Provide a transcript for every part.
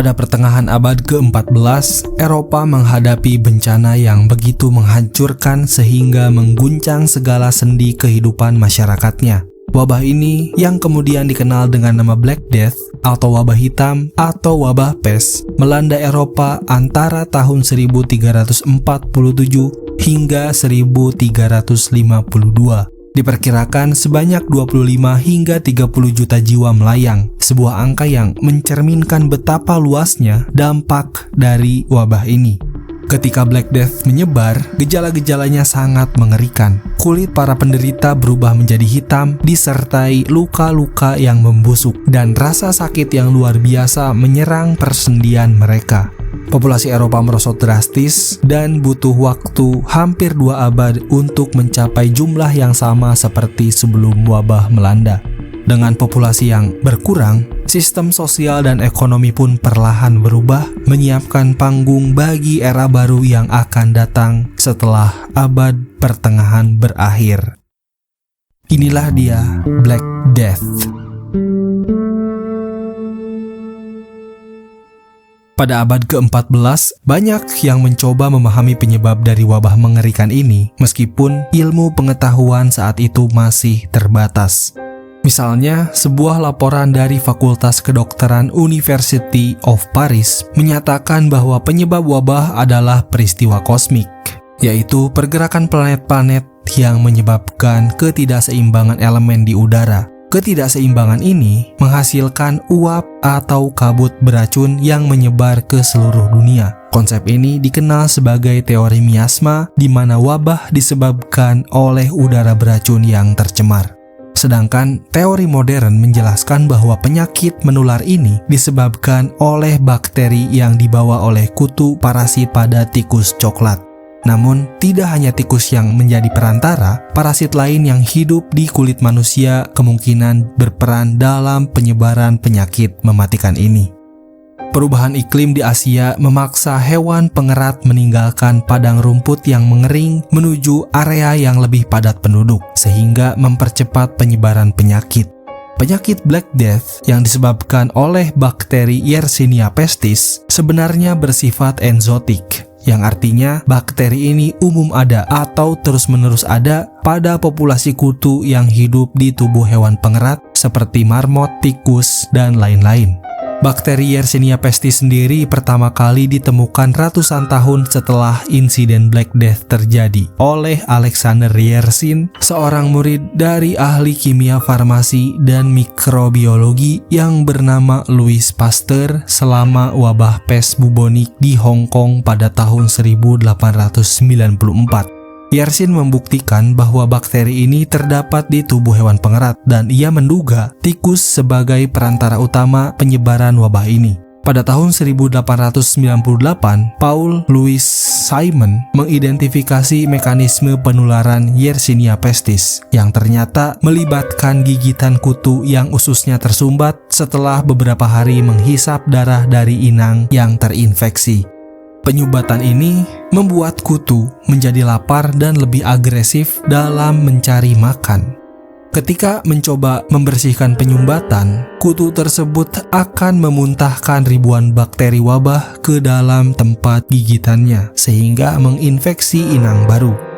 Pada pertengahan abad ke-14, Eropa menghadapi bencana yang begitu menghancurkan sehingga mengguncang segala sendi kehidupan masyarakatnya. Wabah ini yang kemudian dikenal dengan nama Black Death atau wabah hitam atau wabah pes melanda Eropa antara tahun 1347 hingga 1352. Diperkirakan sebanyak 25 hingga 30 juta jiwa melayang, sebuah angka yang mencerminkan betapa luasnya dampak dari wabah ini. Ketika Black Death menyebar, gejala-gejalanya sangat mengerikan. Kulit para penderita berubah menjadi hitam, disertai luka-luka yang membusuk, dan rasa sakit yang luar biasa menyerang persendian mereka. Populasi Eropa merosot drastis dan butuh waktu hampir 2 abad untuk mencapai jumlah yang sama seperti sebelum wabah melanda. Dengan populasi yang berkurang, sistem sosial dan ekonomi pun perlahan berubah, menyiapkan panggung bagi era baru yang akan datang setelah abad pertengahan berakhir. Inilah dia Black Death. Pada abad ke-14, banyak yang mencoba memahami penyebab dari wabah mengerikan ini, meskipun ilmu pengetahuan saat itu masih terbatas. Misalnya, sebuah laporan dari Fakultas Kedokteran University of Paris menyatakan bahwa penyebab wabah adalah peristiwa kosmik, yaitu pergerakan planet-planet yang menyebabkan ketidakseimbangan elemen di udara. Ketidakseimbangan ini menghasilkan uap atau kabut beracun yang menyebar ke seluruh dunia. Konsep ini dikenal sebagai teori miasma, di mana wabah disebabkan oleh udara beracun yang tercemar. Sedangkan teori modern menjelaskan bahwa penyakit menular ini disebabkan oleh bakteri yang dibawa oleh kutu parasit pada tikus coklat. Namun, tidak hanya tikus yang menjadi perantara, parasit lain yang hidup di kulit manusia kemungkinan berperan dalam penyebaran penyakit mematikan ini. Perubahan iklim di Asia memaksa hewan pengerat meninggalkan padang rumput yang mengering menuju area yang lebih padat penduduk, sehingga mempercepat penyebaran penyakit. Penyakit Black Death yang disebabkan oleh bakteri Yersinia pestis sebenarnya bersifat enzootik, yang artinya bakteri ini umum ada atau terus-menerus ada pada populasi kutu yang hidup di tubuh hewan pengerat seperti marmot, tikus, dan lain-lain. Bakteri Yersinia pestis sendiri pertama kali ditemukan ratusan tahun setelah insiden Black Death terjadi oleh Alexander Yersin, seorang murid dari ahli kimia farmasi dan mikrobiologi yang bernama Louis Pasteur selama wabah pes bubonik di Hong Kong pada tahun 1894. Yersin membuktikan bahwa bakteri ini terdapat di tubuh hewan pengerat dan ia menduga tikus sebagai perantara utama penyebaran wabah ini. Pada tahun 1898, Paul Louis Simon mengidentifikasi mekanisme penularan Yersinia pestis yang ternyata melibatkan gigitan kutu yang ususnya tersumbat setelah beberapa hari menghisap darah dari inang yang terinfeksi. Penyumbatan ini membuat kutu menjadi lapar dan lebih agresif dalam mencari makan. Ketika mencoba membersihkan penyumbatan, kutu tersebut akan memuntahkan ribuan bakteri wabah ke dalam tempat gigitannya, sehingga menginfeksi inang baru.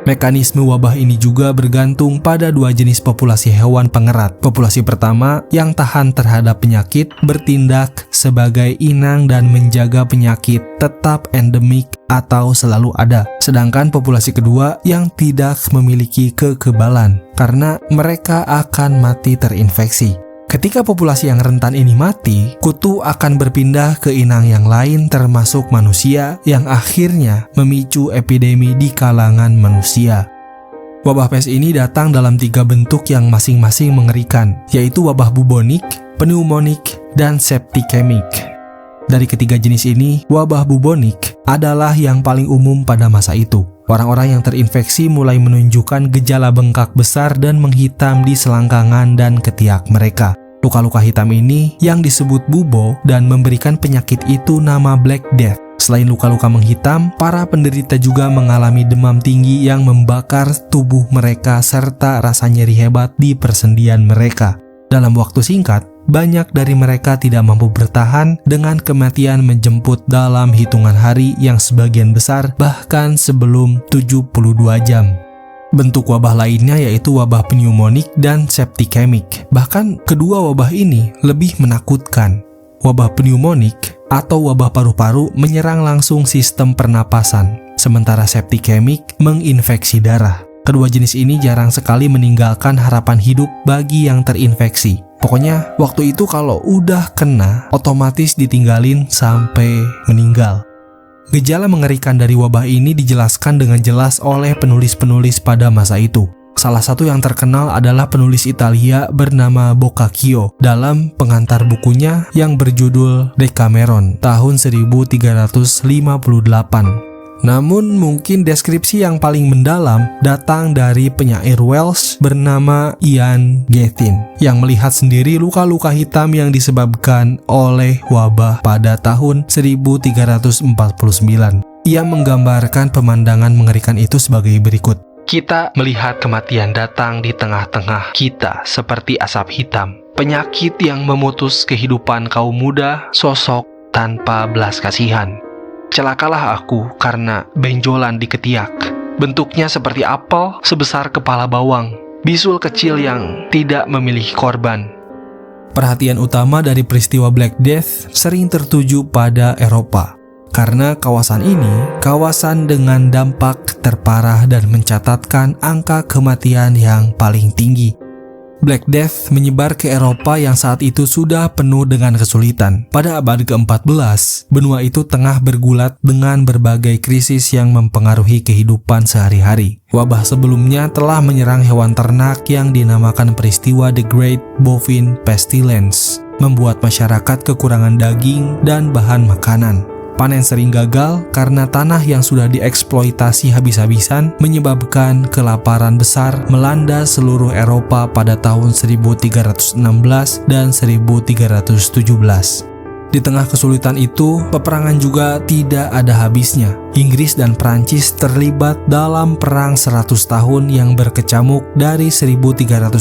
Mekanisme wabah ini juga bergantung pada 2 jenis populasi hewan pengerat. Populasi pertama yang tahan terhadap penyakit bertindak sebagai inang dan menjaga penyakit tetap endemik atau selalu ada. Sedangkan populasi kedua yang tidak memiliki kekebalan karena mereka akan mati terinfeksi. Ketika populasi yang rentan ini mati, kutu akan berpindah ke inang yang lain termasuk manusia yang akhirnya memicu epidemi di kalangan manusia. Wabah pes ini datang dalam 3 bentuk yang masing-masing mengerikan, yaitu wabah bubonik, pneumonik, dan septikemik. Dari ketiga jenis ini, wabah bubonik adalah yang paling umum pada masa itu. Orang-orang yang terinfeksi mulai menunjukkan gejala bengkak besar dan menghitam di selangkangan dan ketiak mereka. Luka-luka hitam ini yang disebut bubo dan memberikan penyakit itu nama Black Death. Selain luka-luka menghitam, para penderita juga mengalami demam tinggi yang membakar tubuh mereka serta rasa nyeri hebat di persendian mereka. Dalam waktu singkat, banyak dari mereka tidak mampu bertahan dengan kematian menjemput dalam hitungan hari yang sebagian besar bahkan sebelum 72 jam. Bentuk wabah lainnya yaitu wabah pneumonik dan septicemic. Bahkan kedua wabah ini lebih menakutkan. Wabah pneumonik atau wabah paru-paru menyerang langsung sistem pernapasan, sementara septicemic menginfeksi darah. Kedua jenis ini jarang sekali meninggalkan harapan hidup bagi yang terinfeksi. Pokoknya waktu itu kalau udah kena, otomatis ditinggalin sampai meninggal. Gejala mengerikan dari wabah ini dijelaskan dengan jelas oleh penulis-penulis pada masa itu. Salah satu yang terkenal adalah penulis Italia bernama Boccaccio dalam pengantar bukunya yang berjudul Decameron tahun 1358. Namun mungkin deskripsi yang paling mendalam datang dari penyair Welsh bernama Ian Gethin yang melihat sendiri luka-luka hitam yang disebabkan oleh wabah pada tahun 1349. Ia menggambarkan pemandangan mengerikan itu sebagai berikut. Kita melihat kematian datang di tengah-tengah kita seperti asap hitam. Penyakit yang memutus kehidupan kaum muda, sosok tanpa belas kasihan. Celakalah aku karena benjolan di ketiak. Bentuknya seperti apel sebesar kepala bawang. Bisul kecil yang tidak memilih korban. Perhatian utama dari peristiwa Black Death sering tertuju pada Eropa. Karena kawasan ini, kawasan dengan dampak terparah dan mencatatkan angka kematian yang paling tinggi. Black Death menyebar ke Eropa yang saat itu sudah penuh dengan kesulitan. Pada abad ke-14, benua itu tengah bergulat dengan berbagai krisis yang mempengaruhi kehidupan sehari-hari. Wabah sebelumnya telah menyerang hewan ternak yang dinamakan peristiwa The Great Bovine Pestilence, membuat masyarakat kekurangan daging dan bahan makanan. Panen sering gagal karena tanah yang sudah dieksploitasi habis-habisan menyebabkan kelaparan besar melanda seluruh Eropa pada tahun 1316 dan 1317. Di tengah kesulitan itu, peperangan juga tidak ada habisnya. Inggris dan Prancis terlibat dalam perang 100 tahun yang berkecamuk dari 1337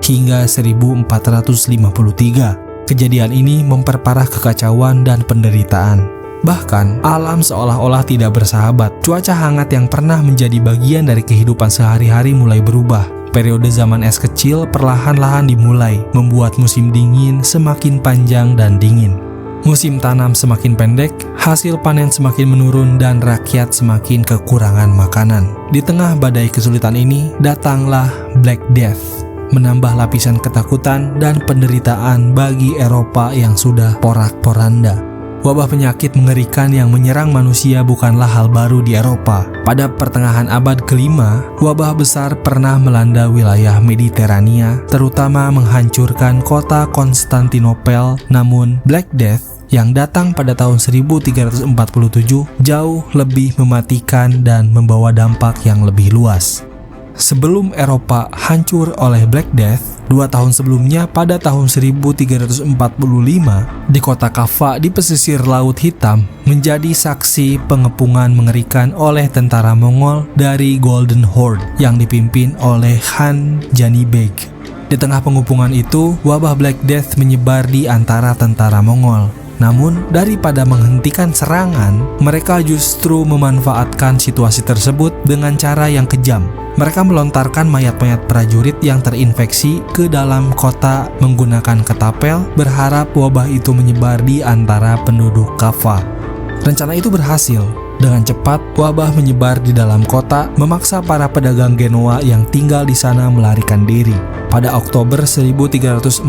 hingga 1453. Kejadian ini memperparah kekacauan dan penderitaan. Bahkan, alam seolah-olah tidak bersahabat. Cuaca hangat yang pernah menjadi bagian dari kehidupan sehari-hari mulai berubah. Periode zaman es kecil perlahan-lahan dimulai, membuat musim dingin semakin panjang dan dingin. Musim tanam semakin pendek, hasil panen semakin menurun, dan rakyat semakin kekurangan makanan. Di tengah badai kesulitan ini, datanglah Black Death, menambah lapisan ketakutan dan penderitaan bagi Eropa yang sudah porak-poranda. Wabah penyakit mengerikan yang menyerang manusia bukanlah hal baru di Eropa. Pada pertengahan abad ke-5, wabah besar pernah melanda wilayah Mediterania, terutama menghancurkan kota Konstantinopel. Namun, Black Death yang datang pada tahun 1347 jauh lebih mematikan dan membawa dampak yang lebih luas. Sebelum Eropa hancur oleh Black Death, 2 tahun sebelumnya pada tahun 1345, di kota Kaffa di pesisir Laut Hitam menjadi saksi pengepungan mengerikan oleh tentara Mongol dari Golden Horde yang dipimpin oleh Khan Janibeg. Di tengah pengepungan itu, wabah Black Death menyebar di antara tentara Mongol. Namun, daripada menghentikan serangan, mereka justru memanfaatkan situasi tersebut dengan cara yang kejam. Mereka melontarkan mayat-mayat prajurit yang terinfeksi ke dalam kota menggunakan ketapel, berharap wabah itu menyebar di antara penduduk Kaffa. Rencana itu berhasil. Dengan cepat, wabah menyebar di dalam kota, memaksa para pedagang Genoa yang tinggal di sana melarikan diri. Pada Oktober 1347,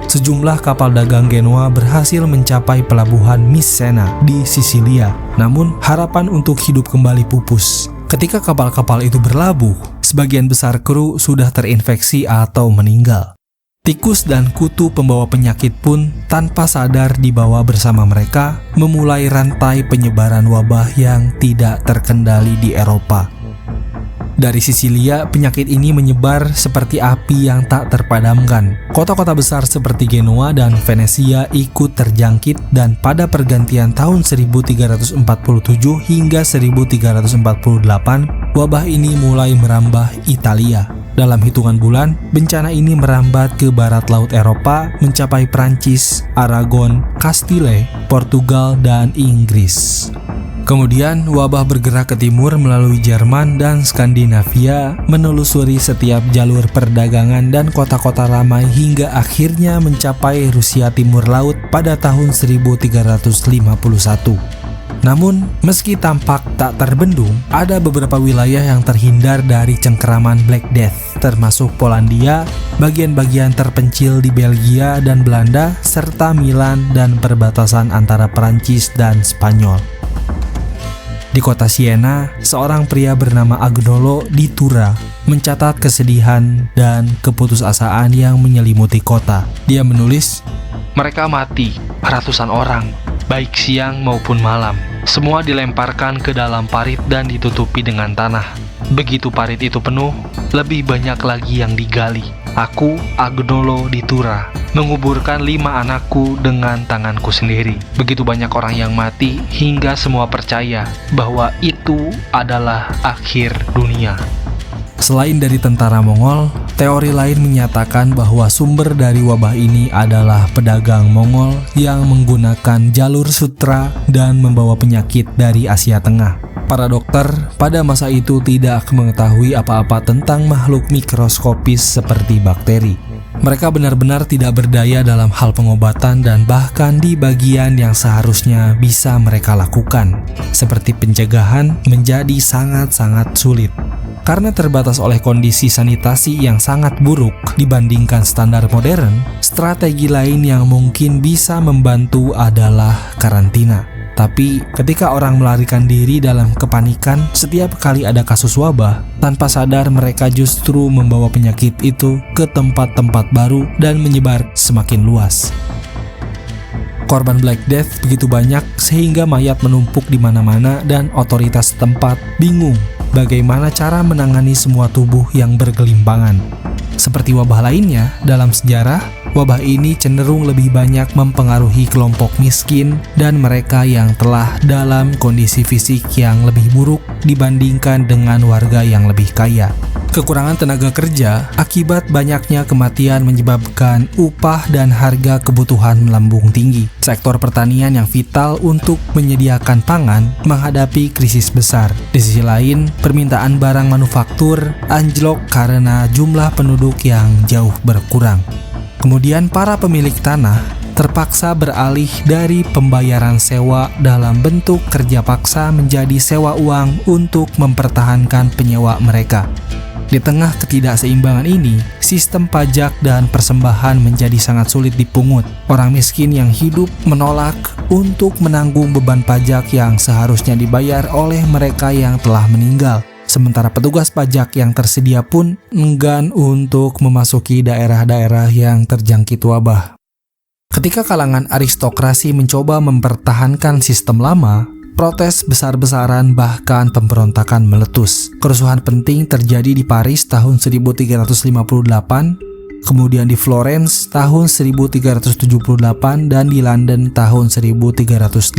sejumlah kapal dagang Genoa berhasil mencapai pelabuhan Misena di Sisilia. Namun, harapan untuk hidup kembali pupus. Ketika kapal-kapal itu berlabuh, sebagian besar kru sudah terinfeksi atau meninggal. Tikus dan kutu pembawa penyakit pun tanpa sadar dibawa bersama mereka, memulai rantai penyebaran wabah yang tidak terkendali di Eropa. Dari Sisilia, penyakit ini menyebar seperti api yang tak terpadamkan. Kota-kota besar seperti Genoa dan Venesia ikut terjangkit, dan pada pergantian tahun 1347 hingga 1348, wabah ini mulai merambah Italia. Dalam hitungan bulan, bencana ini merambat ke barat laut Eropa, mencapai Prancis, Aragon, Castile, Portugal, dan Inggris. Kemudian, wabah bergerak ke timur melalui Jerman dan Skandinavia, menelusuri setiap jalur perdagangan dan kota-kota ramai hingga akhirnya mencapai Rusia Timur Laut pada tahun 1351. Namun, meski tampak tak terbendung, ada beberapa wilayah yang terhindar dari cengkeraman Black Death, termasuk Polandia, bagian-bagian terpencil di Belgia dan Belanda, serta Milan dan perbatasan antara Perancis dan Spanyol. Di kota Siena, seorang pria bernama Agnolo di Tura mencatat kesedihan dan keputusasaan yang menyelimuti kota. Dia menulis, "Mereka mati, ratusan orang, baik siang maupun malam. Semua dilemparkan ke dalam parit dan ditutupi dengan tanah. Begitu parit itu penuh, lebih banyak lagi yang digali. Aku, Agnolo di Tura, menguburkan 5 anakku dengan tanganku sendiri. Begitu banyak orang yang mati hingga semua percaya bahwa itu adalah akhir dunia." Selain dari tentara Mongol, teori lain menyatakan bahwa sumber dari wabah ini adalah pedagang Mongol yang menggunakan jalur sutra dan membawa penyakit dari Asia Tengah. Para dokter pada masa itu tidak mengetahui apa-apa tentang makhluk mikroskopis seperti bakteri. Mereka benar-benar tidak berdaya dalam hal pengobatan dan bahkan di bagian yang seharusnya bisa mereka lakukan, seperti pencegahan, menjadi sangat-sangat sulit. Karena terbatas oleh kondisi sanitasi yang sangat buruk dibandingkan standar modern, strategi lain yang mungkin bisa membantu adalah karantina. Tapi ketika orang melarikan diri dalam kepanikan setiap kali ada kasus wabah, tanpa sadar mereka justru membawa penyakit itu ke tempat-tempat baru dan menyebar semakin luas. Korban Black Death begitu banyak sehingga mayat menumpuk di mana-mana dan otoritas setempat bingung bagaimana cara menangani semua tubuh yang bergelimpangan. Seperti wabah lainnya dalam sejarah, wabah ini cenderung lebih banyak mempengaruhi kelompok miskin dan mereka yang telah dalam kondisi fisik yang lebih buruk dibandingkan dengan warga yang lebih kaya. Kekurangan tenaga kerja akibat banyaknya kematian menyebabkan upah dan harga kebutuhan melambung tinggi. Sektor pertanian yang vital untuk menyediakan pangan menghadapi krisis besar. Di sisi lain, permintaan barang manufaktur anjlok karena jumlah penduduk yang jauh berkurang. Kemudian para pemilik tanah terpaksa beralih dari pembayaran sewa dalam bentuk kerja paksa menjadi sewa uang untuk mempertahankan penyewa mereka. Di tengah ketidakseimbangan ini, sistem pajak dan persembahan menjadi sangat sulit dipungut. Orang miskin yang hidup menolak untuk menanggung beban pajak yang seharusnya dibayar oleh mereka yang telah meninggal. Sementara petugas pajak yang tersedia pun enggan untuk memasuki daerah-daerah yang terjangkit wabah. Ketika kalangan aristokrasi mencoba mempertahankan sistem lama, protes besar-besaran bahkan pemberontakan meletus. Kerusuhan penting terjadi di Paris tahun 1358, kemudian di Florence tahun 1378 dan di London tahun 1381.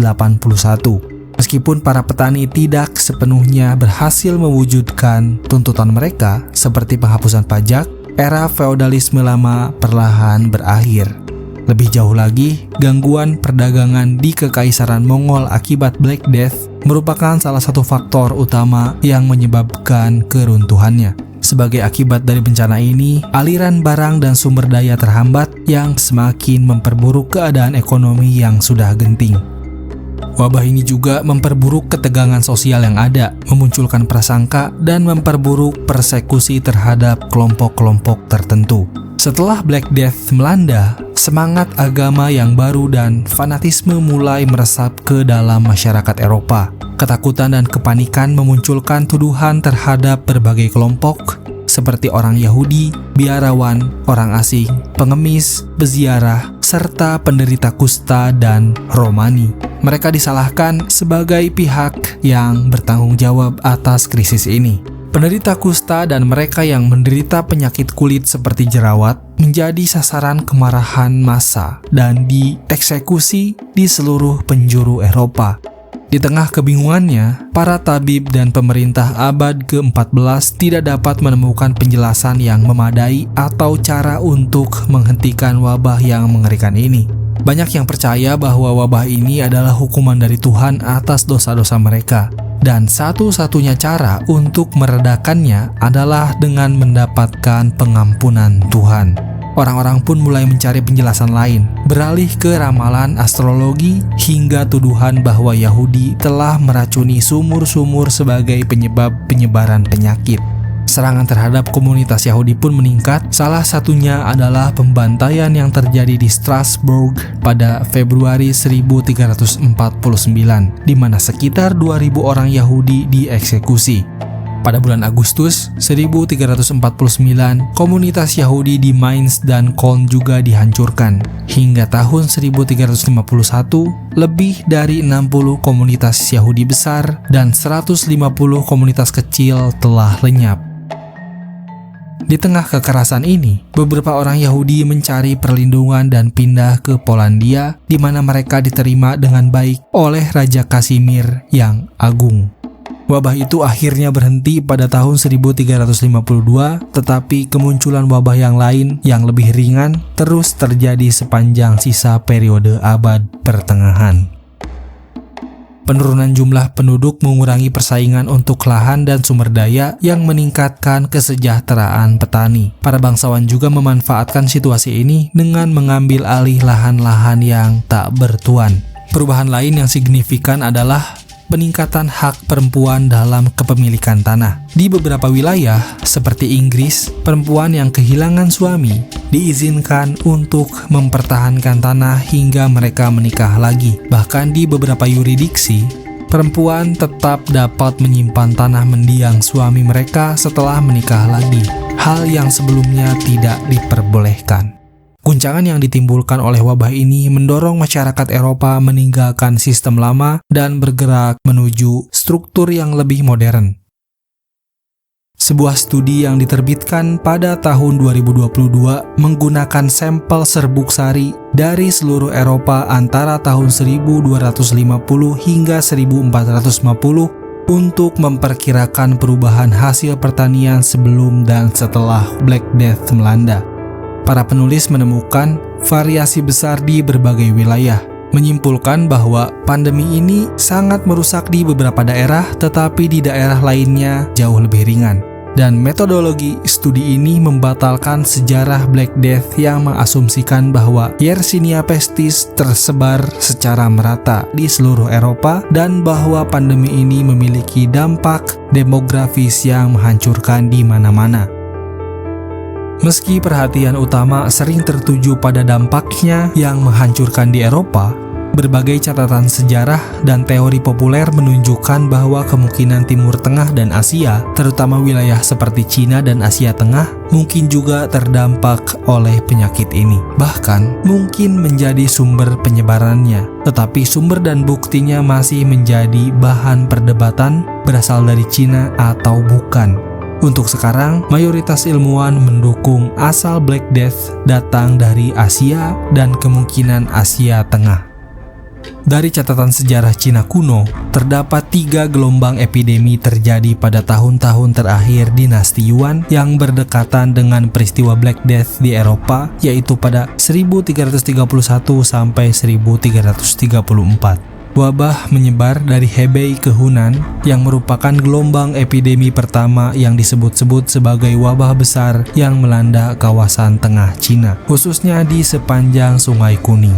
Meskipun para petani tidak sepenuhnya berhasil mewujudkan tuntutan mereka seperti penghapusan pajak, era feodalisme lama perlahan berakhir. Lebih jauh lagi, gangguan perdagangan di Kekaisaran Mongol akibat Black Death merupakan salah satu faktor utama yang menyebabkan keruntuhannya. Sebagai akibat dari bencana ini, aliran barang dan sumber daya terhambat yang semakin memperburuk keadaan ekonomi yang sudah genting. Wabah ini juga memperburuk ketegangan sosial yang ada, memunculkan prasangka, dan memperburuk persekusi terhadap kelompok-kelompok tertentu. Setelah Black Death melanda, semangat agama yang baru dan fanatisme mulai meresap ke dalam masyarakat Eropa. Ketakutan dan kepanikan memunculkan tuduhan terhadap berbagai kelompok, seperti orang Yahudi, biarawan, orang asing, pengemis, peziarah, serta penderita kusta dan Romani. Mereka disalahkan sebagai pihak yang bertanggung jawab atas krisis ini. Penderita kusta dan mereka yang menderita penyakit kulit seperti jerawat menjadi sasaran kemarahan massa dan dieksekusi di seluruh penjuru Eropa. Di tengah kebingungannya, para tabib dan pemerintah abad ke-14 tidak dapat menemukan penjelasan yang memadai atau cara untuk menghentikan wabah yang mengerikan ini. Banyak yang percaya bahwa wabah ini adalah hukuman dari Tuhan atas dosa-dosa mereka, dan satu-satunya cara untuk meredakannya adalah dengan mendapatkan pengampunan Tuhan. Orang-orang pun mulai mencari penjelasan lain, beralih ke ramalan astrologi hingga tuduhan bahwa Yahudi telah meracuni sumur-sumur sebagai penyebab penyebaran penyakit. Serangan terhadap komunitas Yahudi pun meningkat, salah satunya adalah pembantaian yang terjadi di Strasbourg pada Februari 1349, di mana sekitar 2.000 orang Yahudi dieksekusi. Pada bulan Agustus 1349, komunitas Yahudi di Mainz dan Köln juga dihancurkan. Hingga tahun 1351, lebih dari 60 komunitas Yahudi besar dan 150 komunitas kecil telah lenyap. Di tengah kekerasan ini, beberapa orang Yahudi mencari perlindungan dan pindah ke Polandia, di mana mereka diterima dengan baik oleh Raja Kasimir yang agung. Wabah itu akhirnya berhenti pada tahun 1352, tetapi kemunculan wabah yang lain yang lebih ringan terus terjadi sepanjang sisa periode abad pertengahan. Penurunan jumlah penduduk mengurangi persaingan untuk lahan dan sumber daya yang meningkatkan kesejahteraan petani. Para bangsawan juga memanfaatkan situasi ini dengan mengambil alih lahan-lahan yang tak bertuan. Perubahan lain yang signifikan adalah peningkatan hak perempuan dalam kepemilikan tanah. Di beberapa wilayah, seperti Inggris, perempuan yang kehilangan suami diizinkan untuk mempertahankan tanah hingga mereka menikah lagi. Bahkan di beberapa yurisdiksi, perempuan tetap dapat menyimpan tanah mendiang suami mereka setelah menikah lagi, hal yang sebelumnya tidak diperbolehkan. Guncangan yang ditimbulkan oleh wabah ini mendorong masyarakat Eropa meninggalkan sistem lama dan bergerak menuju struktur yang lebih modern. Sebuah studi yang diterbitkan pada tahun 2022 menggunakan sampel serbuk sari dari seluruh Eropa antara tahun 1250 hingga 1450 untuk memperkirakan perubahan hasil pertanian sebelum dan setelah Black Death melanda. Para penulis menemukan variasi besar di berbagai wilayah, menyimpulkan bahwa pandemi ini sangat merusak di beberapa daerah, tetapi di daerah lainnya jauh lebih ringan. Dan metodologi studi ini membatalkan sejarah Black Death yang mengasumsikan bahwa Yersinia pestis tersebar secara merata di seluruh Eropa dan bahwa pandemi ini memiliki dampak demografis yang menghancurkan di mana-mana. Meski perhatian utama sering tertuju pada dampaknya yang menghancurkan di Eropa, berbagai catatan sejarah dan teori populer menunjukkan bahwa kemungkinan Timur Tengah dan Asia, terutama wilayah seperti Cina dan Asia Tengah, mungkin juga terdampak oleh penyakit ini. Bahkan mungkin menjadi sumber penyebarannya, tetapi sumber dan buktinya masih menjadi bahan perdebatan berasal dari Cina atau bukan. Untuk sekarang, mayoritas ilmuwan mendukung asal Black Death datang dari Asia dan kemungkinan Asia Tengah. Dari catatan sejarah Cina kuno, terdapat 3 gelombang epidemi terjadi pada tahun-tahun terakhir dinasti Yuan yang berdekatan dengan peristiwa Black Death di Eropa, yaitu pada 1331 sampai 1334. Wabah menyebar dari Hebei ke Hunan yang merupakan gelombang epidemi pertama yang disebut-sebut sebagai wabah besar yang melanda kawasan tengah Cina, khususnya di sepanjang Sungai Kuning.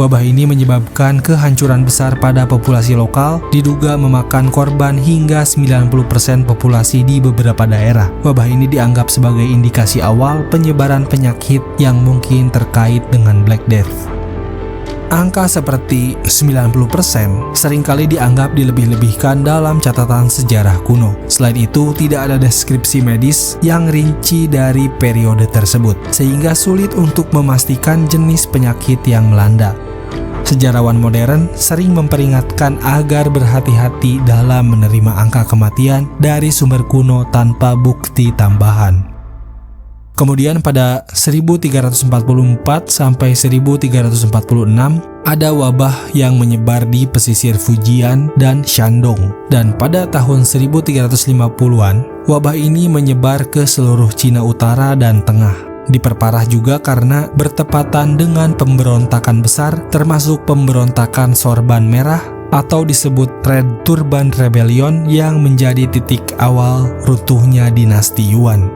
Wabah ini menyebabkan kehancuran besar pada populasi lokal, diduga memakan korban hingga 90% populasi di beberapa daerah. Wabah ini dianggap sebagai indikasi awal penyebaran penyakit yang mungkin terkait dengan Black Death. Angka seperti 90% seringkali dianggap dilebih-lebihkan dalam catatan sejarah kuno. Selain itu, tidak ada deskripsi medis yang rinci dari periode tersebut, sehingga sulit untuk memastikan jenis penyakit yang melanda. Sejarawan modern sering memperingatkan agar berhati-hati dalam menerima angka kematian dari sumber kuno tanpa bukti tambahan. Kemudian pada 1344 sampai 1346, ada wabah yang menyebar di pesisir Fujian dan Shandong. Dan pada tahun 1350-an, wabah ini menyebar ke seluruh Cina Utara dan Tengah. Diperparah juga karena bertepatan dengan pemberontakan besar, termasuk pemberontakan Sorban Merah atau disebut Red Turban Rebellion yang menjadi titik awal runtuhnya dinasti Yuan.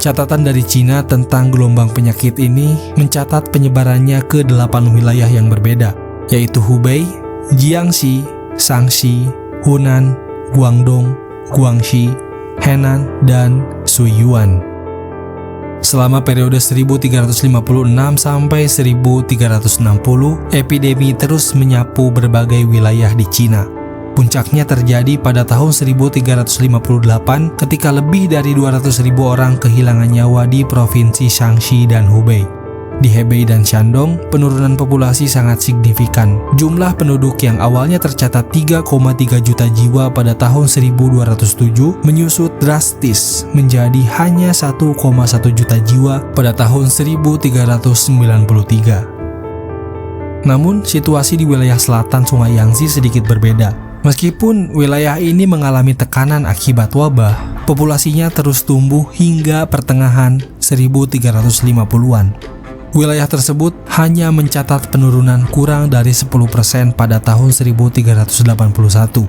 Catatan dari Cina tentang gelombang penyakit ini mencatat penyebarannya ke 8 wilayah yang berbeda, yaitu Hubei, Jiangxi, Shaanxi, Hunan, Guangdong, Guangxi, Henan, dan Suyuan. Selama periode 1356 sampai 1360, epidemi terus menyapu berbagai wilayah di Cina. Puncaknya terjadi pada tahun 1358 ketika lebih dari 200.000 orang kehilangan nyawa di provinsi Shaanxi dan Hubei. Di Hebei dan Shandong, penurunan populasi sangat signifikan. Jumlah penduduk yang awalnya tercatat 3,3 juta jiwa pada tahun 1207 menyusut drastis menjadi hanya 1,1 juta jiwa pada tahun 1393. Namun, situasi di wilayah selatan Sungai Yangtze sedikit berbeda. Meskipun wilayah ini mengalami tekanan akibat wabah, populasinya terus tumbuh hingga pertengahan 1350-an. Wilayah tersebut hanya mencatat penurunan kurang dari 10% pada tahun 1381.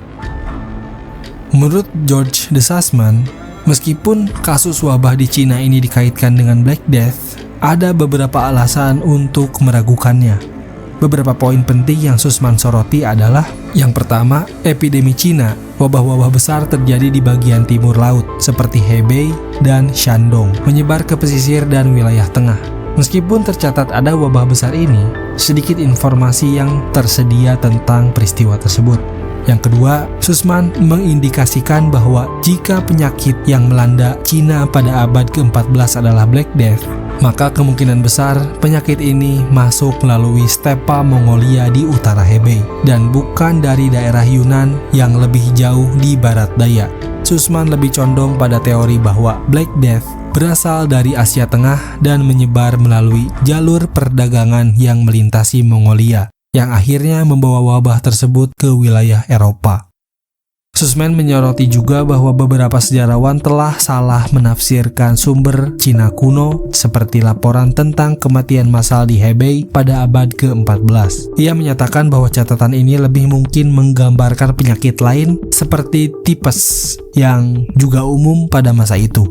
Menurut George de Sassman, meskipun kasus wabah di Cina ini dikaitkan dengan Black Death, ada beberapa alasan untuk meragukannya. Beberapa poin penting yang Sussman soroti adalah: yang pertama, epidemi Cina, wabah-wabah besar terjadi di bagian timur laut seperti Hebei dan Shandong, menyebar ke pesisir dan wilayah tengah. Meskipun tercatat ada wabah besar ini, sedikit informasi yang tersedia tentang peristiwa tersebut. Yang kedua, Sussman mengindikasikan bahwa jika penyakit yang melanda Cina pada abad ke-14 adalah Black Death, maka kemungkinan besar penyakit ini masuk melalui stepa Mongolia di utara Hebei dan bukan dari daerah Yunan yang lebih jauh di barat daya. Sussman lebih condong pada teori bahwa Black Death berasal dari Asia Tengah dan menyebar melalui jalur perdagangan yang melintasi Mongolia, yang akhirnya membawa wabah tersebut ke wilayah Eropa. Sussman menyoroti juga bahwa beberapa sejarawan telah salah menafsirkan sumber Cina kuno seperti laporan tentang kematian massal di Hebei pada abad ke-14. Ia menyatakan bahwa catatan ini lebih mungkin menggambarkan penyakit lain seperti tipes yang juga umum pada masa itu.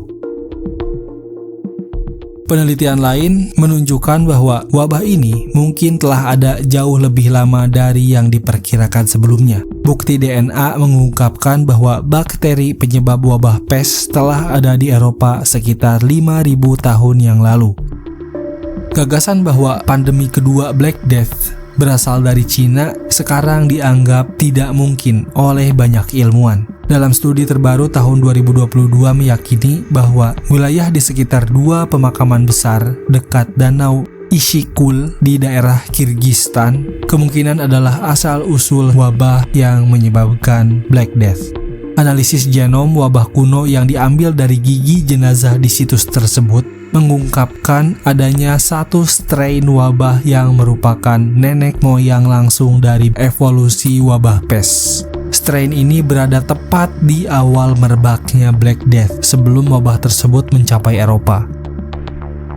Penelitian lain menunjukkan bahwa wabah ini mungkin telah ada jauh lebih lama dari yang diperkirakan sebelumnya. Bukti DNA mengungkapkan bahwa bakteri penyebab wabah pes telah ada di Eropa sekitar 5.000 tahun yang lalu. Gagasan bahwa pandemi kedua Black Death berasal dari Cina sekarang dianggap tidak mungkin oleh banyak ilmuwan. Dalam studi terbaru tahun 2022 meyakini bahwa wilayah di sekitar 2 pemakaman besar dekat Danau Ishikul di daerah Kirgistan kemungkinan adalah asal-usul wabah yang menyebabkan Black Death. Analisis genom wabah kuno yang diambil dari gigi jenazah di situs tersebut mengungkapkan adanya satu strain wabah yang merupakan nenek moyang langsung dari evolusi wabah pes. Strain ini berada tepat di awal merebaknya Black Death sebelum wabah tersebut mencapai Eropa.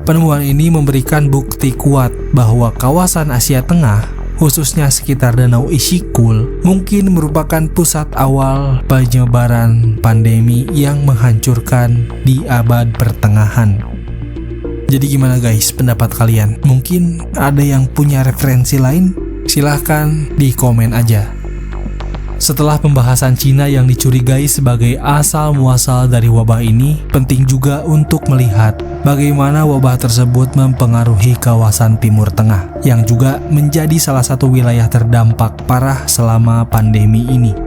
Penemuan ini memberikan bukti kuat bahwa kawasan Asia Tengah, khususnya sekitar Danau Ishikul, mungkin merupakan pusat awal penyebaran pandemi yang menghancurkan di abad pertengahan. Jadi gimana guys pendapat kalian? Mungkin ada yang punya referensi lain? Silahkan di komen aja. Setelah pembahasan Cina yang dicurigai sebagai asal-muasal dari wabah ini, penting juga untuk melihat bagaimana wabah tersebut mempengaruhi kawasan Timur Tengah, yang juga menjadi salah satu wilayah terdampak parah selama pandemi ini.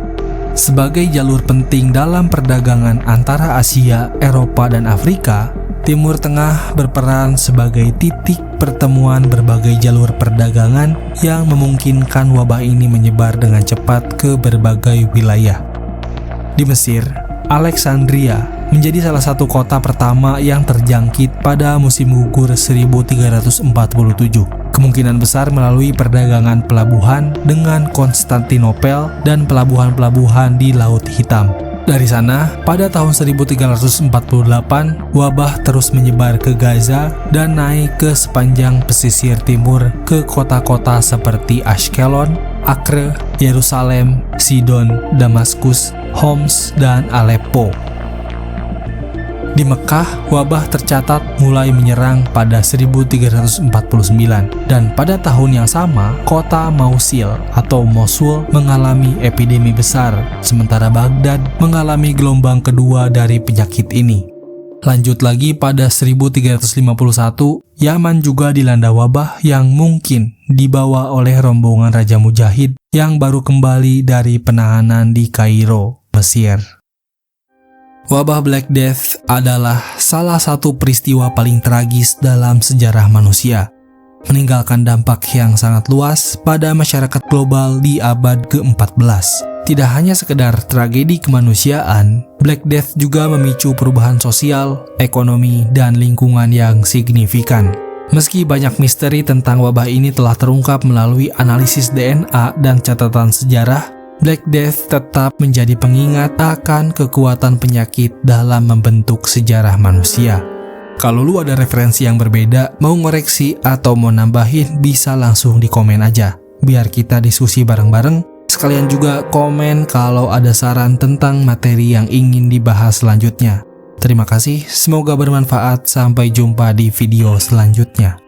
Sebagai jalur penting dalam perdagangan antara Asia, Eropa, dan Afrika, Timur Tengah berperan sebagai titik pertemuan berbagai jalur perdagangan yang memungkinkan wabah ini menyebar dengan cepat ke berbagai wilayah. Di Mesir, Alexandria menjadi salah satu kota pertama yang terjangkit pada musim gugur 1347. kemungkinan besar melalui perdagangan pelabuhan dengan Konstantinopel dan pelabuhan-pelabuhan di Laut Hitam. Dari sana, pada tahun 1348, wabah terus menyebar ke Gaza dan naik ke sepanjang pesisir timur ke kota-kota seperti Ashkelon, Acre, Yerusalem, Sidon, Damaskus, Homs, dan Aleppo. Di Mekah, wabah tercatat mulai menyerang pada 1349 dan pada tahun yang sama, kota Mausil atau Mosul mengalami epidemi besar, sementara Baghdad mengalami gelombang kedua dari penyakit ini. Lanjut lagi pada 1351, Yaman juga dilanda wabah yang mungkin dibawa oleh rombongan Raja Mujahid yang baru kembali dari penahanan di Kairo, Mesir. Wabah Black Death adalah salah satu peristiwa paling tragis dalam sejarah manusia, meninggalkan dampak yang sangat luas pada masyarakat global di abad ke-14. Tidak hanya sekedar tragedi kemanusiaan, Black Death juga memicu perubahan sosial, ekonomi, dan lingkungan yang signifikan. Meski banyak misteri tentang wabah ini telah terungkap melalui analisis DNA dan catatan sejarah, Black Death tetap menjadi pengingat akan kekuatan penyakit dalam membentuk sejarah manusia. Kalau lu ada referensi yang berbeda, mau ngoreksi atau mau nambahin, bisa langsung di komen aja, biar kita diskusi bareng-bareng. Sekalian juga komen kalau ada saran tentang materi yang ingin dibahas selanjutnya. Terima kasih, semoga bermanfaat. Sampai jumpa di video selanjutnya.